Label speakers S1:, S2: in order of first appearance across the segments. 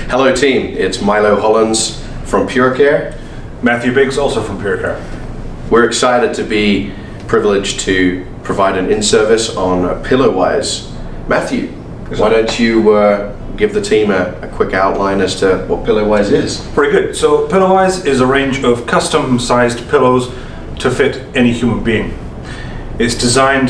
S1: Hello team, it's Milo Hollins from PureCare.
S2: Matthew Biggs, also from PureCare.
S1: We're excited to be privileged to provide an in-service on Pillowise. Matthew, why don't you give the team a quick outline as to what Pillowise is?
S2: Very good. So Pillowise is a range of custom-sized pillows to fit any human being. It's designed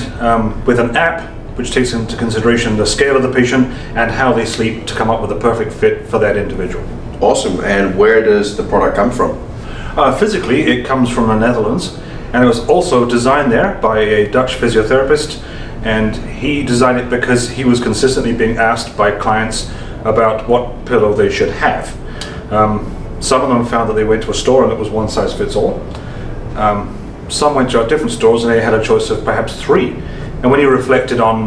S2: with an app which takes into consideration the scale of the patient and how they sleep to come up with a perfect fit for that individual.
S1: Awesome. And where does the product come from?
S2: Physically, it comes from the Netherlands, and it was also designed there by a Dutch physiotherapist, and he designed it because he was consistently being asked by clients about what pillow they should have. Some of them found that they went to a store and it was one size fits all. Some went to different stores and they had a choice of perhaps 3. And when he reflected on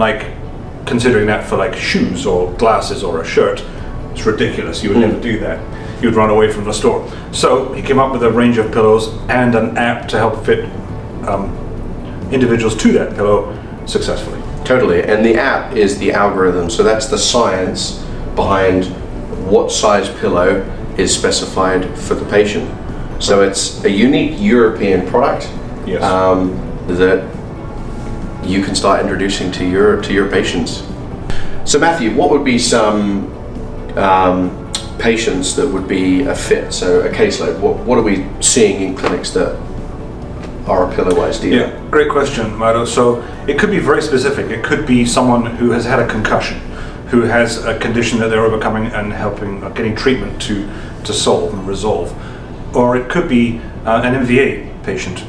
S2: considering that for shoes or glasses or a shirt, it's ridiculous. You would never do that. You'd run away from the store. So he came up with a range of pillows and an app to help fit individuals to that pillow successfully.
S1: Totally. And the app is the algorithm. So that's the science behind what size pillow is specified for the patient. So it's a unique European product.
S2: Yes.
S1: That you can start introducing to your patients. So Matthew, what would be some patients that would be a fit? So a caseload, what are we seeing in clinics that are a Pillowise deal?
S2: Yeah, great question, Milo. So it could be very specific. It could be someone who has had a concussion, who has a condition that they're overcoming and helping getting treatment to solve and resolve. Or it could be an MVA patient.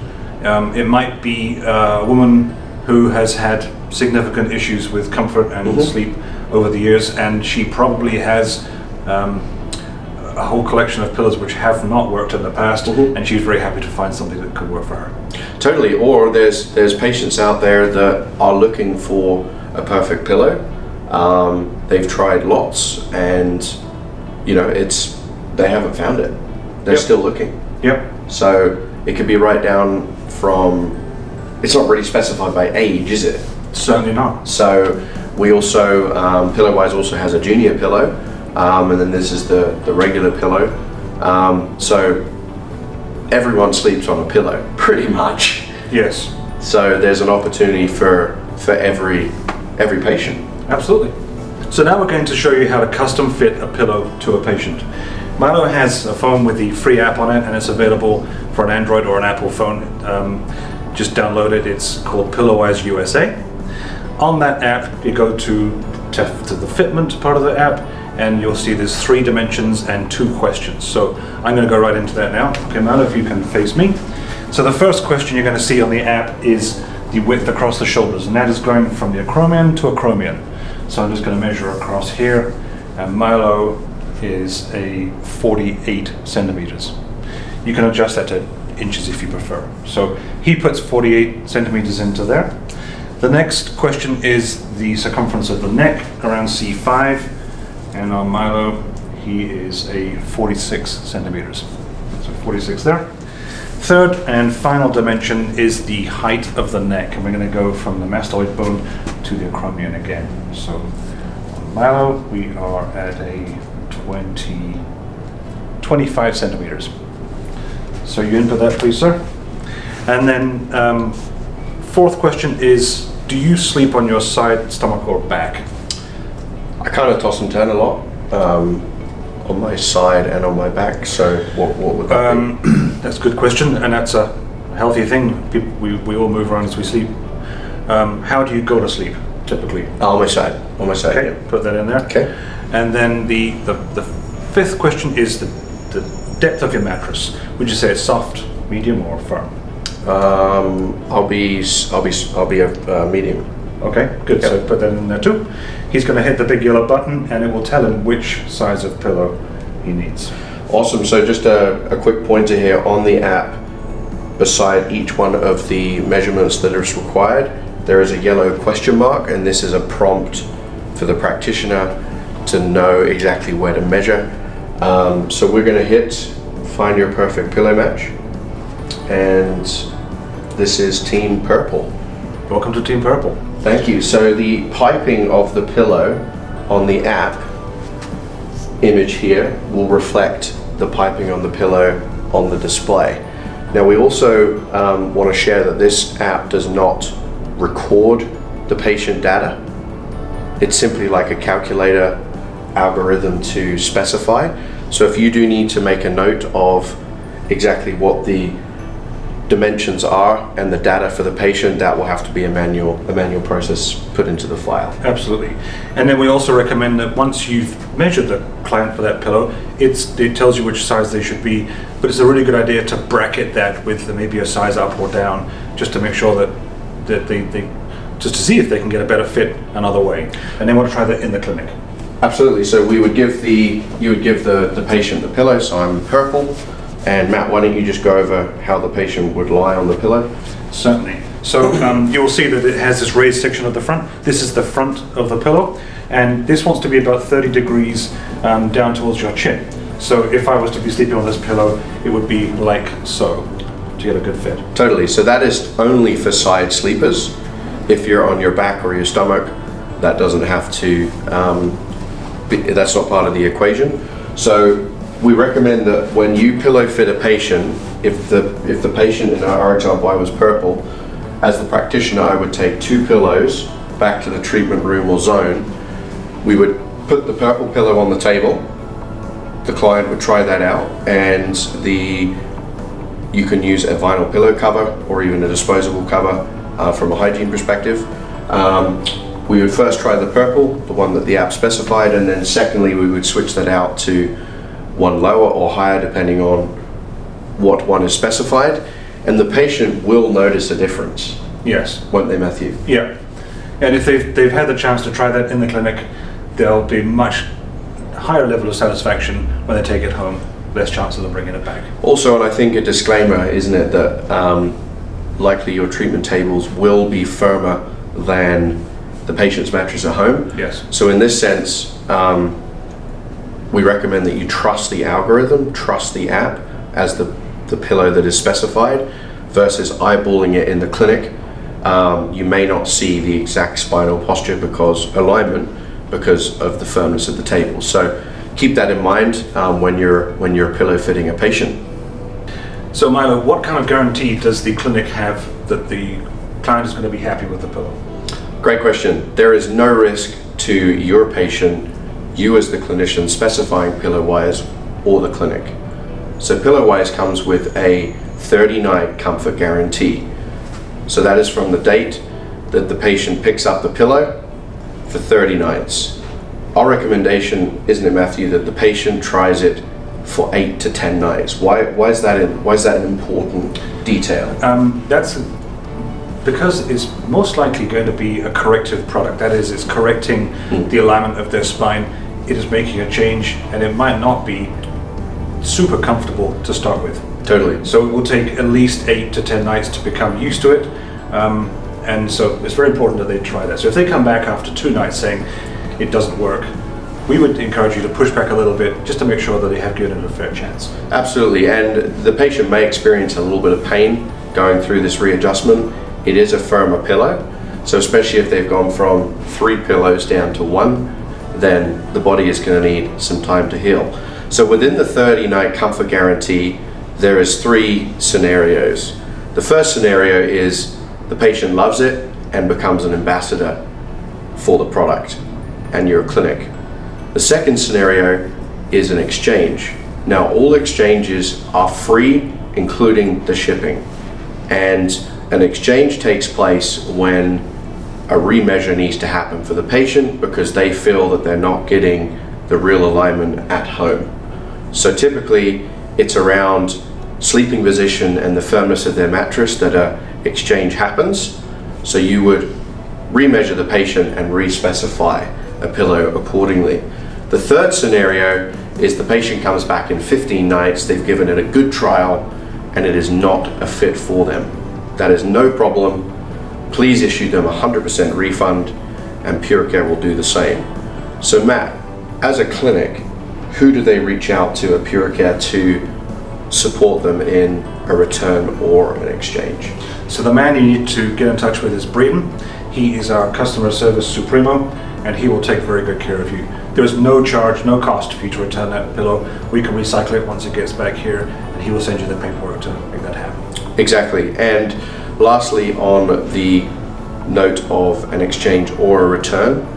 S2: It might be a woman who has had significant issues with comfort and sleep over the years, and she probably has a whole collection of pillows which have not worked in the past, and she's very happy to find something that could work for her. Totally.
S1: Or there's patients out there that are looking for a perfect pillow. They've tried lots, and they haven't found it. They're still looking.
S2: Yep.
S1: So it could be right down from, it's not really specified by age, is it?
S2: Certainly not.
S1: So we also, Pillowise also has a junior pillow, and then this is the regular pillow. So everyone sleeps on a pillow, pretty much.
S2: Yes.
S1: So there's an opportunity for every patient.
S2: Absolutely. So now we're going to show you how to custom fit a pillow to a patient. Milo has a phone with the free app on it, and it's available for an Android or an Apple phone. Just download it. It's called Pillowise USA. On that app, you go to the fitment part of the app, and you'll see there's 3 dimensions and 2 questions. So I'm going to go right into that now. Okay, Milo, if you can face me. So the first question you're going to see on the app is the width across the shoulders, and that is going from the acromion to acromion. So I'm just going to measure across here, and Milo is a 48 centimeters. You can adjust that to inches if you prefer. So he puts 48 centimeters into there. The next question is the circumference of the neck around C5, and on Milo he is a 46 centimeters. So 46 there. Third and final dimension is the height of the neck, and we're going to go from the mastoid bone to the acromion again. So on Milo we are at a 25 centimeters. So you input that, please, sir. And then fourth question is, do you sleep on your side, stomach, or back?
S1: I kind of toss and turn a lot on my side and on my back. So what would that be?
S2: That's a good question, and that's a healthy thing. We all move around as we sleep. How do you go to sleep typically?
S1: On my side. On my side.
S2: Okay,
S1: Yeah.
S2: put that in there.
S1: Okay.
S2: And then the fifth question is the depth of your mattress. Would you say it's soft, medium, or firm?
S1: I'll be a medium.
S2: Okay, good.
S1: Yep.
S2: So put that in there too. He's going to hit the big yellow button, and it will tell him which size of pillow he needs.
S1: Awesome. So just a quick pointer here on the app. Beside each one of the measurements that is required, there is a yellow question mark, and this is a prompt for the practitioner to know exactly where to measure. So we're going to hit find your perfect pillow match, and this is Team Purple.
S2: Welcome to Team Purple.
S1: Thank you. So the piping of the pillow on the app image here will reflect the piping on the pillow on the display. Now we also want to share that this app does not record the patient data. It's simply like a calculator algorithm to specify. So if you do need to make a note of exactly what the dimensions are and the data for the patient, that will have to be a manual process put into the file.
S2: Absolutely. And then we also recommend that once you've measured the client for that pillow, it tells you which size they should be, but it's a really good idea to bracket that with maybe a size up or down, just to make sure that they just to see if they can get a better fit another way. And they want to try that in the clinic.
S1: Absolutely. So you would give the patient the pillow. So I'm purple. And Matt, why don't you just go over how the patient would lie on the pillow?
S2: Certainly. So you'll see that it has this raised section at the front. This is the front of the pillow, and this wants to be about 30 degrees down towards your chin. So if I was to be sleeping on this pillow, it would be like so, to get a good fit.
S1: Totally. So that is only for side sleepers. If you're on your back or your stomach, that doesn't have to, that's not part of the equation. So we recommend that when you pillow fit a patient, if the patient in our example I was purple, as the practitioner I would take 2 pillows back to the treatment room or zone. We would put the purple pillow on the table. The client would try that out, and you can use a vinyl pillow cover or even a disposable cover from a hygiene perspective. We would first try the purple, the one that the app specified, and then secondly we would switch that out to one lower or higher depending on what one is specified, and the patient will notice a difference.
S2: Yes.
S1: Won't they, Matthew?
S2: Yeah. And if they've had the chance to try that in the clinic, there'll be much higher level of satisfaction when they take it home, less chance of them bringing it back.
S1: Also, and I think a disclaimer, isn't it, that likely your treatment tables will be firmer than the patient's mattress at home.
S2: Yes.
S1: So in this sense, we recommend that you trust the algorithm, trust the app as the pillow that is specified, versus eyeballing it in the clinic. You may not see the exact spinal posture alignment because of the firmness of the table. So keep that in mind when you're pillow fitting a patient.
S2: So Milo, what kind of guarantee does the clinic have that the client is going to be happy with the pillow?
S1: Great question. There is no risk to your patient, you as the clinician specifying Pillowise or the clinic. So Pillowise comes with a 30-night comfort guarantee. So that is from the date that the patient picks up the pillow for 30 nights. Our recommendation, isn't it, Matthew, that the patient tries it for 8 to 10 nights. Why is that an important detail?
S2: That's because it's most likely going to be a corrective product. That is, it's correcting the alignment of their spine. It is making a change, and it might not be super comfortable to start with.
S1: Totally.
S2: So it will take at least 8 to 10 nights to become used to it. And so it's very important that they try that. So if they come back after 2 nights saying it doesn't work, we would encourage you to push back a little bit just to make sure that they have given it a fair chance.
S1: Absolutely, and the patient may experience a little bit of pain going through this readjustment. It is a firmer pillow, so especially if they've gone from 3 pillows down to 1, then the body is going to need some time to heal. So within the 30-night comfort guarantee, there is 3 scenarios. The first scenario is the patient loves it and becomes an ambassador for the product and your clinic. The second scenario is an exchange. Now, all exchanges are free, including the shipping. And an exchange takes place when a remeasure needs to happen for the patient because they feel that they're not getting the real alignment at home. So typically, it's around sleeping position and the firmness of their mattress that an exchange happens. So you would remeasure the patient and re-specify a pillow accordingly. The third scenario is the patient comes back in 15 nights, they've given it a good trial, and it is not a fit for them. That is no problem. Please issue them 100% refund, and PureCare will do the same. So Matt, as a clinic, who do they reach out to at PureCare to support them in a return or an exchange?
S2: So the man you need to get in touch with is Breton. He is our customer service supremo, and he will take very good care of you. There is no charge, no cost for you to return that pillow. We can recycle it once it gets back here, and he will send you the paperwork to make that happen.
S1: Exactly. And lastly, on the note of an exchange or a return,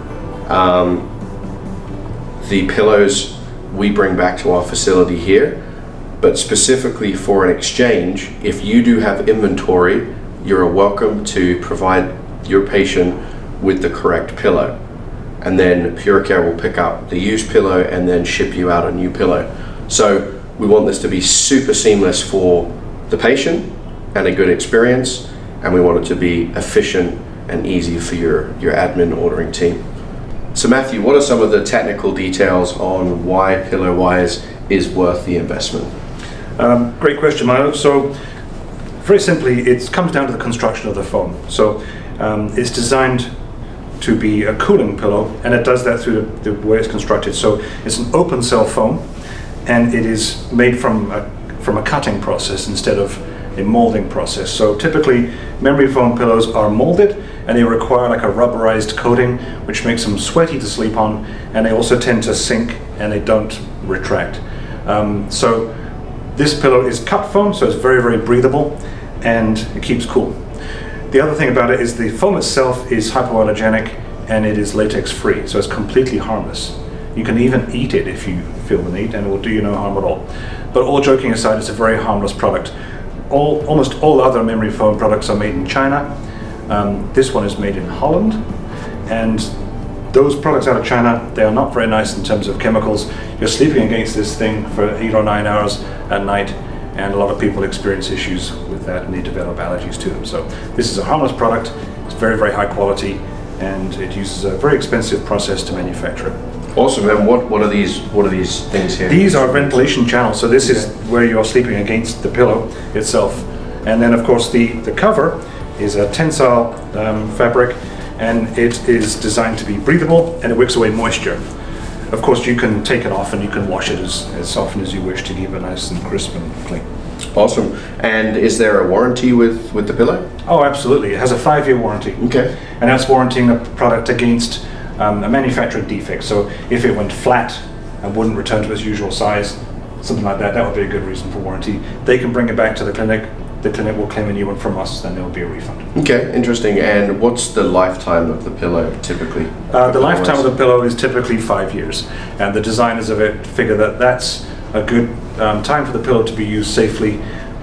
S1: the pillows we bring back to our facility here, but specifically for an exchange, if you do have inventory, you're welcome to provide your patient with the correct pillow. And then PureCare will pick up the used pillow and then ship you out a new pillow. So we want this to be super seamless for the patient and a good experience, and we want it to be efficient and easy for your admin ordering team. So Matthew, what are some of the technical details on why Pillowise is worth the investment?
S2: Great question, Milo. So very simply, it comes down to the construction of the foam. So it's designed to be a cooling pillow, and it does that through the way it's constructed. So it's an open cell foam, and it is made from a cutting process instead of a molding process. So typically memory foam pillows are molded, and they require like a rubberized coating, which makes them sweaty to sleep on, and they also tend to sink and they don't retract. So this pillow is cut foam, so it's very, very breathable, and it keeps cool. The other thing about it is the foam itself is hypoallergenic, and it is latex free, so it's completely harmless. You can even eat it if you feel the need, and it will do you no harm at all. But all joking aside, it's a very harmless product. Almost all other memory foam products are made in China. This one is made in Holland, and those products out of China, they are not very nice in terms of chemicals. You're sleeping against this thing for 8 or 9 hours at night, and a lot of people experience issues with that and they develop allergies to them. So this is a harmless product, it's very, very high quality, and it uses a very expensive process to manufacture it.
S1: Awesome. And what are these things here?
S2: These are ventilation channels, so this is where you are sleeping against the pillow itself. And then of course the cover is a tensile fabric, and it is designed to be breathable, and it wicks away moisture. Of course, you can take it off and you can wash it as often as you wish to keep it nice and crisp and clean.
S1: Awesome. And is there a warranty with the pillow?
S2: Oh, absolutely. It has a 5-year warranty.
S1: Okay.
S2: And that's warranting a product against a manufacturing defect. So if it went flat and wouldn't return to its usual size, something like that, that would be a good reason for warranty. They can bring it back to the clinic. The clinic will claim a new one from us, then there will be a refund.
S1: Okay, interesting. And what's the lifetime of the pillow typically?
S2: The lifetime of the pillow is typically 5 years, and the designers of it figure that that's a good time for the pillow to be used safely.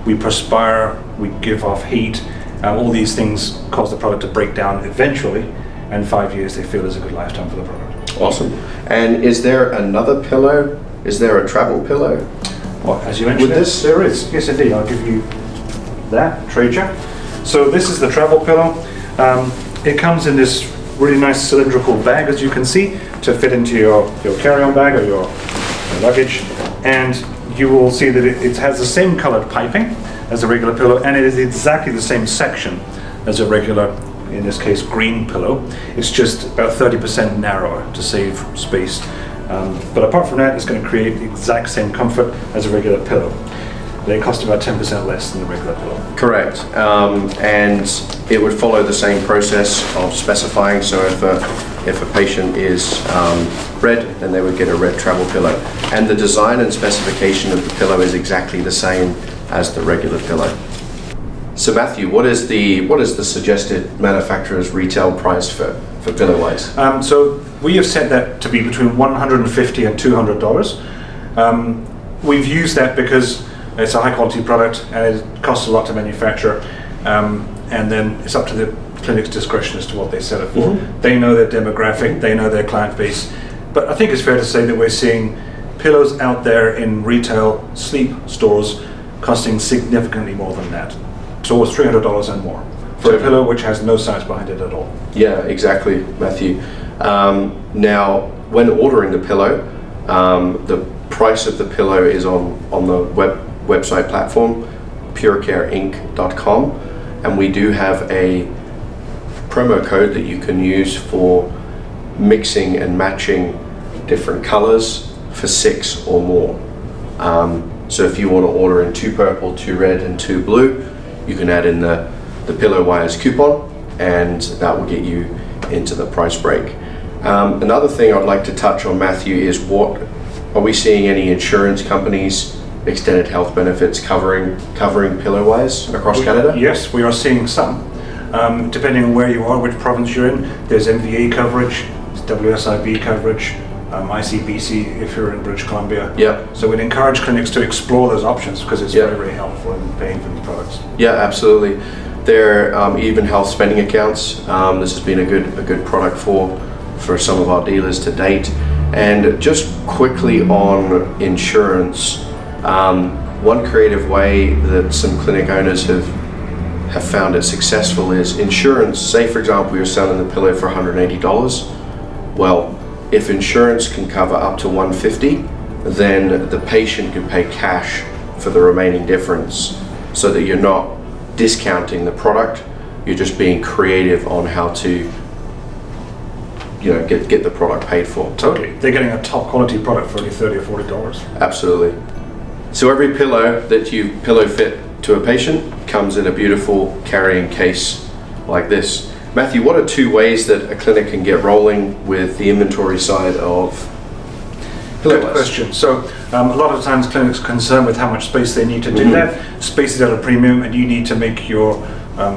S2: We perspire, we give off heat, all these things cause the product to break down eventually, and 5 years they feel is a good lifetime for the product.
S1: Awesome. And is there another pillow? Is there a travel pillow?
S2: Well, as you mentioned, there is. Yes, indeed. I'll give you that, trade you. So this is the travel pillow. It comes in this really nice cylindrical bag, as you can see, to fit into your carry-on bag or your luggage. And you will see that it has the same colored piping as a regular pillow, and it is exactly the same section as a regular, in this case, green pillow. It's just about 30% narrower to save space. But apart from that, it's going to create the exact same comfort as a regular pillow. They cost about 10% less than the regular pillow.
S1: Correct. And it would follow the same process of specifying. So if a patient is red, then they would get a red travel pillow. And the design and specification of the pillow is exactly the same as the regular pillow. So Matthew, what is the suggested manufacturer's retail price for Pillowise?
S2: So we have set that to be between $150 and $200. We've used that because it's a high quality product and it costs a lot to manufacture, and then it's up to the clinic's discretion as to what they sell it for. Mm-hmm. They know their demographic, they know their client base, but I think it's fair to say that we're seeing pillows out there in retail sleep stores costing significantly more than that. So it's $300 and more for a pillow which has no science behind it at all.
S1: Yeah, exactly, Matthew. Now, when ordering the pillow, the price of the pillow is on the website platform, purecareinc.com, and we do have a promo code that you can use for mixing and matching different colors for 6 or more. So if you want to order in 2 purple, 2 red, and 2 blue, you can add in the Pillowise coupon, and that will get you into the price break. Another thing I'd like to touch on, Matthew, is what are we seeing any insurance companies, extended health benefits covering Pillowise across Canada?
S2: Yes, we are seeing some. Depending on where you are, which province you're in, there's MVA coverage, WSIB coverage, ICBC if you're in British Columbia.
S1: Yep.
S2: So we'd encourage clinics to explore those options because it's very, very helpful in paying for these products.
S1: Yeah, absolutely. There are even health spending accounts. This has been a good product for some of our dealers to date. And just quickly on insurance, one creative way that some clinic owners have found it successful is insurance. Say for example you're selling the pillow for $180. Well, if insurance can cover up to $150, then the patient can pay cash for the remaining difference, so that you're not discounting the product, you're just being creative on how to get the product paid for.
S2: Totally. They're getting a top quality product for only $30 or $40.
S1: Absolutely. So every pillow that you pillow fit to a patient comes in a beautiful carrying case like this. Matthew, what are 2 ways that a clinic can get rolling with the inventory side of Pillowise?
S2: Good question. So a lot of times clinics are concerned with how much space they need to do that. Space is at a premium and you need to make your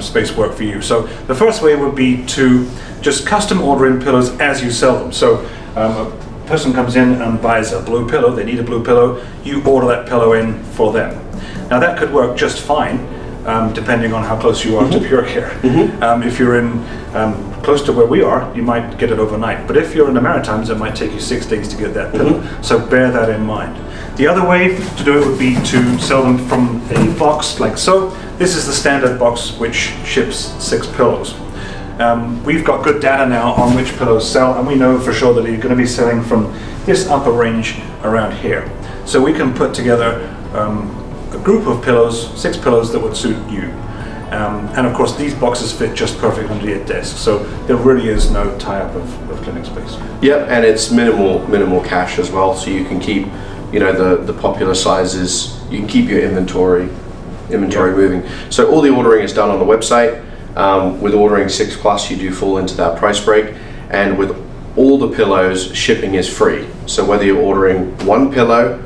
S2: space work for you. So the first way would be to just custom order in pillows as you sell them. So a person comes in and buys a blue pillow, they need a blue pillow, you order that pillow in for them. Now that could work just fine, depending on how close you are to Pure Care. If you're in close to where we are, you might get it overnight. But if you're in the Maritimes, it might take you 6 days to get that pillow. So bear that in mind. The other way to do it would be to sell them from a box like so. This is the standard box which ships 6 pillows. We've got good data now on which pillows sell, and we know for sure that you're going to be selling from this upper range around here. So we can put together a group of pillows, 6 pillows that would suit you. And of course these boxes fit just perfect under your desk, so there really is no tie-up of clinic space.
S1: Yep, and it's minimal cash as well, so you can keep the popular sizes, you can keep your inventory moving. So all the ordering is done on the website. With ordering 6+, you do fall into that price break, and with all the pillows, shipping is free. So whether you're ordering 1 pillow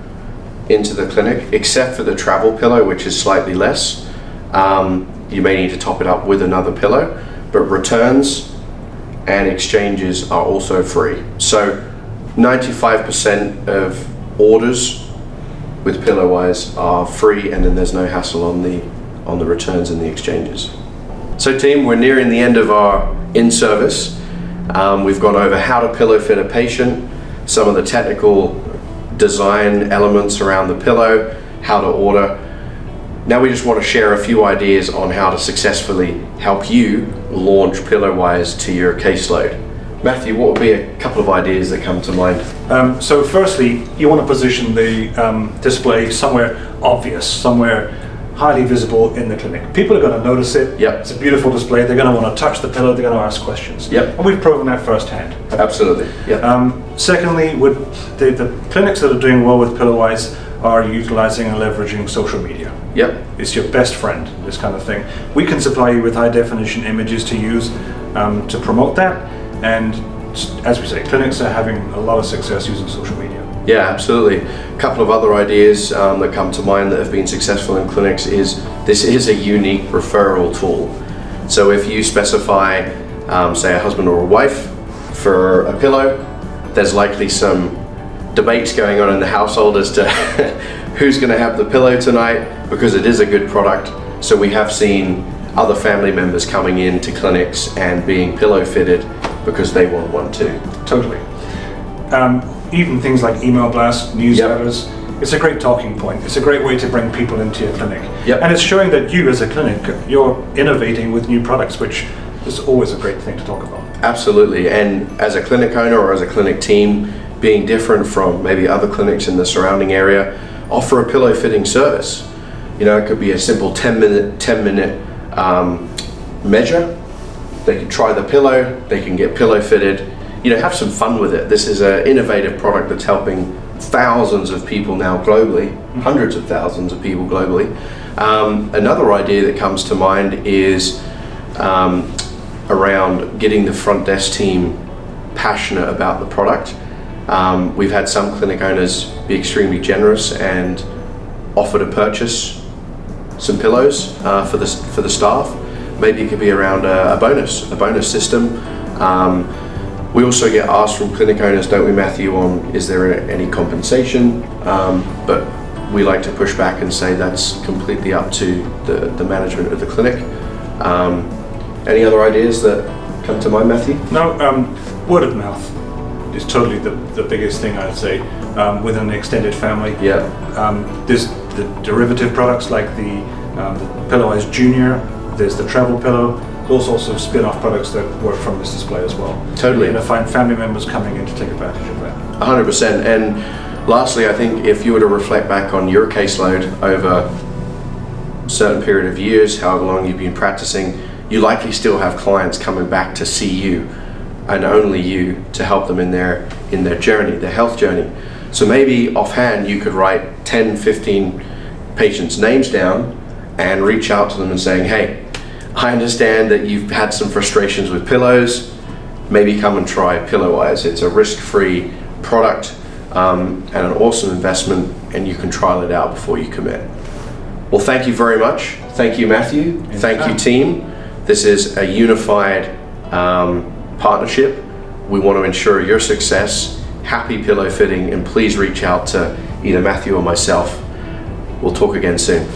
S1: into the clinic, except for the travel pillow, which is slightly less, you may need to top it up with another pillow, but returns and exchanges are also free. So 95% of orders with Pillowise are free, and then there's no hassle on the returns and the exchanges. So team, we're nearing the end of our in-service. We've gone over how to pillow fit a patient, some of the technical design elements around the pillow, how to order. Now we just want to share a few ideas on how to successfully help you launch Pillowise to your caseload. Matthew, what would be a couple of ideas that come to mind?
S2: So firstly, you want to position the display somewhere obvious, somewhere highly visible in the clinic. People are going to notice it.
S1: Yep.
S2: It's a beautiful display. They're going to want to touch the pillow. They're going to ask questions.
S1: Yep.
S2: And we've proven that firsthand.
S1: Absolutely. Yep.
S2: Secondly, the clinics that are doing well with Pillowise are utilizing and leveraging social media.
S1: Yep.
S2: It's your best friend, this kind of thing. We can supply you with high definition images to use to promote that. And as we say, clinics are having a lot of success using social media.
S1: Yeah, absolutely. A couple of other ideas that come to mind that have been successful in clinics is this is a unique referral tool. So if you specify, say, a husband or a wife for a pillow, there's likely some debates going on in the household as to who's going to have the pillow tonight, because it is a good product. So we have seen other family members coming into clinics and being pillow fitted because they want one too.
S2: Totally. Even things like email blasts, newsletters, it's a great talking point. It's a great way to bring people into your clinic.
S1: Yep.
S2: And it's showing that you as a clinic, you're innovating with new products, which is always a great thing to talk about.
S1: Absolutely. And as a clinic owner or as a clinic team, being different from maybe other clinics in the surrounding area, offer a pillow fitting service. It could be a simple 10 minute measure. They can try the pillow, they can get pillow fitted, have some fun with it. This is an innovative product that's helping thousands of people now globally, hundreds of thousands of people globally. Another idea that comes to mind is around getting the front desk team passionate about the product. We've had some clinic owners be extremely generous and offer to purchase some pillows for the staff. Maybe it could be around a bonus system. We also get asked from clinic owners, don't we, Matthew, on is there any compensation? But we like to push back and say that's completely up to the management of the clinic. Any other ideas that come to mind, Matthew?
S2: No, word of mouth is totally the biggest thing, I'd say, within the extended family.
S1: Yeah.
S2: There's the derivative products like the Pillowise Junior, there's the travel pillow, there's all sorts of spin-off products that work from this display as well.
S1: Totally.
S2: You're going to find family members coming in to take advantage of that.
S1: 100%. And lastly, I think if you were to reflect back on your caseload over a certain period of years, however long you've been practicing, you likely still have clients coming back to see you and only you to help them in their journey, their health journey. So maybe offhand you could write 10, 15 patients' names down and reach out to them and saying, hey, I understand that you've had some frustrations with pillows, maybe come and try Pillowise. It's a risk-free product and an awesome investment, and you can trial it out before you commit. Well, thank you very much. Thank you, Matthew.
S2: Anytime.
S1: Thank you, team. This is a unified partnership. We want to ensure your success. Happy pillow fitting, and please reach out to either Matthew or myself. We'll talk again soon.